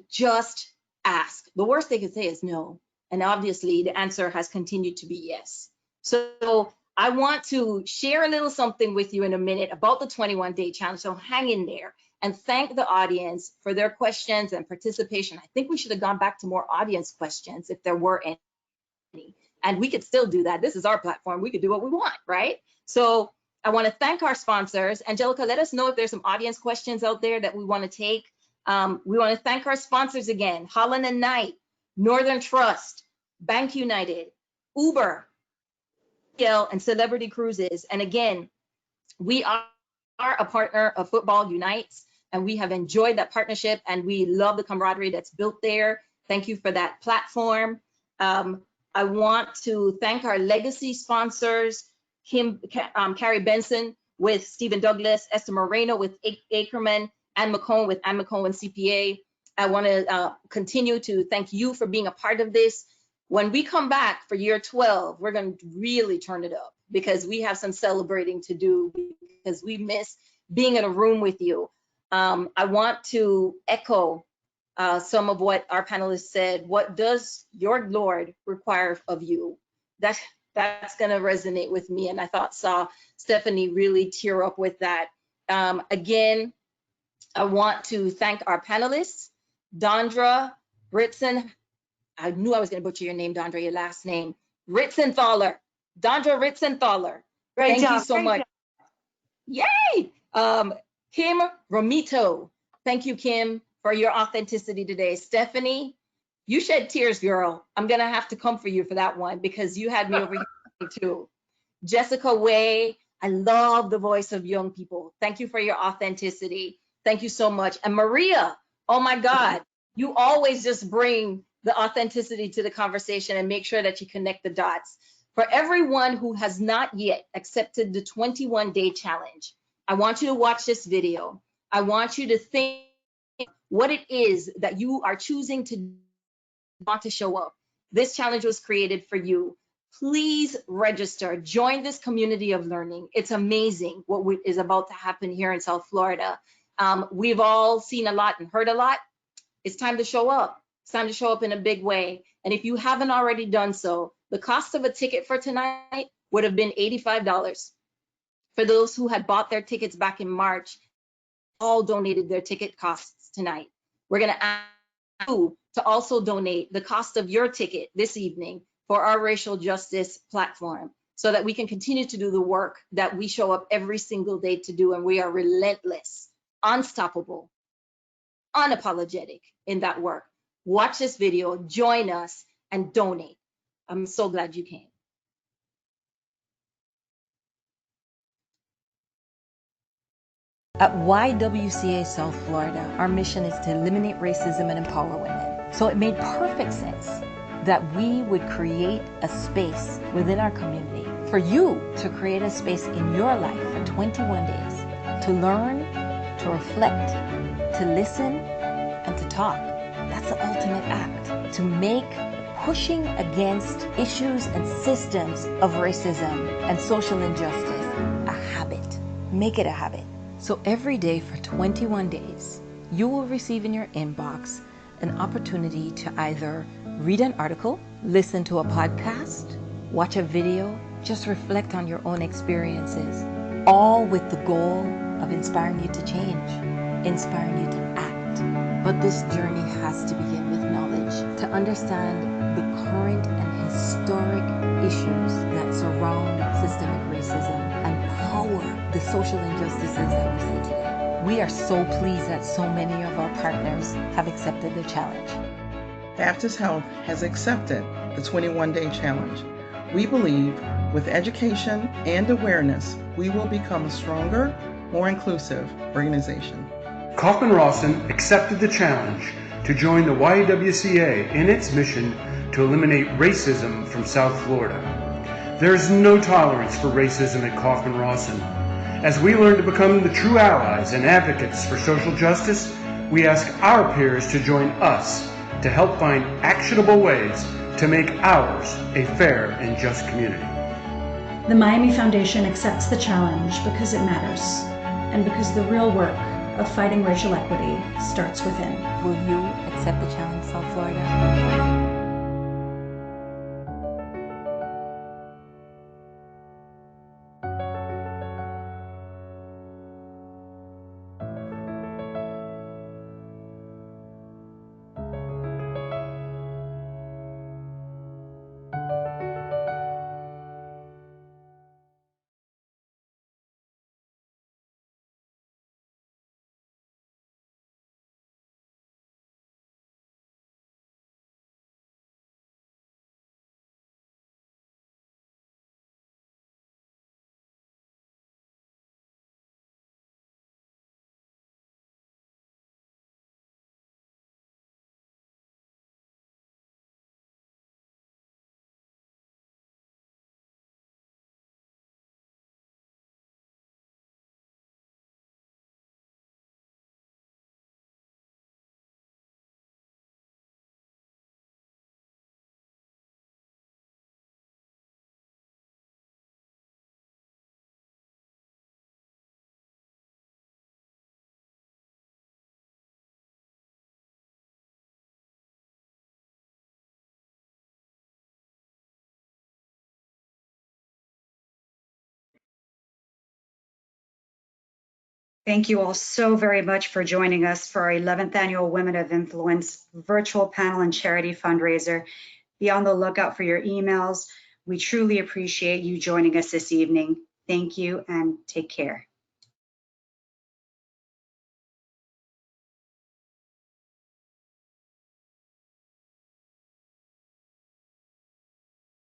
just ask. The worst they could say is no. And obviously the answer has continued to be yes. So I want to share a little something with you in a minute about the 21-day challenge. So hang in there and thank the audience for their questions and participation. I think we should have gone back to more audience questions if there were any. And we could still do that. This is our platform. We could do what we want, right? So I want to thank our sponsors. Angelica, let us know if there's some audience questions out there that we want to take. We want to thank our sponsors again: Holland and Knight, Northern Trust, Bank United, Uber, and Celebrity Cruises. And again, we are a partner of Football Unites, and we have enjoyed that partnership, and we love the camaraderie that's built there. Thank you for that platform. I want to thank our legacy sponsors, Carrie Benson with Stephen Douglas, Esther Moreno with Ackerman, Ann McCone with Ann McCone CPA. I want to continue to thank you for being a part of this. When we come back for year 12, we're going to really turn it up because we have some celebrating to do because we miss being in a room with you. I want to echo some of what our panelists said. What does your Lord require of you? That's going to resonate with me. And I saw Stephanie really tear up with that. Again, I want to thank our panelists, Dondra Ritson. I knew I was going to butcher your name, Dondra, your last name. Ritzenthaler. Dondra Ritzenthaler. Great Thank job. you so much. Yay! Kim Romito. Thank you, Kim, for your authenticity today. Stephanie, you shed tears, girl. I'm going to have to come for you for that one because you had me over here too. Jessica Way, I love the voice of young people. Thank you for your authenticity. Thank you so much. And Maria, oh my God, you always just bring the authenticity to the conversation and make sure that you connect the dots. For everyone who has not yet accepted the 21-day challenge, I want you to watch this video. I want you to think what it is that you are choosing to want to show up. This challenge was created for you. Please register, join this community of learning. It's amazing what is about to happen here in South Florida. We've all seen a lot and heard a lot. It's time to show up. It's time to show up in a big way. And if you haven't already done so, the cost of a ticket for tonight would have been $85. For those who had bought their tickets back in March, all donated their ticket costs tonight. We're going to ask you to also donate the cost of your ticket this evening for our racial justice platform so that we can continue to do the work that we show up every single day to do. And we are relentless, unstoppable, unapologetic in that work. Watch this video, join us, and donate. I'm so glad you came. At YWCA South Florida, our mission is to eliminate racism and empower women. So it made perfect sense that we would create a space within our community for you to create a space in your life for 21 days to learn, to reflect, to listen, and to talk. That's the ultimate act, to make pushing against issues and systems of racism and social injustice a habit. Make it a habit. So every day for 21 days, you will receive in your inbox an opportunity to either read an article, listen to a podcast, watch a video, just reflect on your own experiences, all with the goal of inspiring you to change, inspiring you to act. But this journey has to begin with knowledge, to understand the current and historic issues that surround systemic racism and power the social injustices that we see today. We are so pleased that so many of our partners have accepted the challenge. Baptist Health has accepted the 21-day challenge. We believe with education and awareness, we will become a stronger, more inclusive organization. Kaufman-Rawson accepted the challenge to join the YWCA in its mission to eliminate racism from South Florida. There is no tolerance for racism at Kaufman-Rawson. As we learn to become the true allies and advocates for social justice, we ask our peers to join us to help find actionable ways to make ours a fair and just community. The Miami Foundation accepts the challenge because it matters, and because the real work of fighting racial equity starts within. Will you accept the challenge, South Florida? Thank you all so very much for joining us for our 11th annual Women of Influence virtual panel and charity fundraiser. Be on the lookout for your emails. We truly appreciate you joining us this evening. Thank you and take care.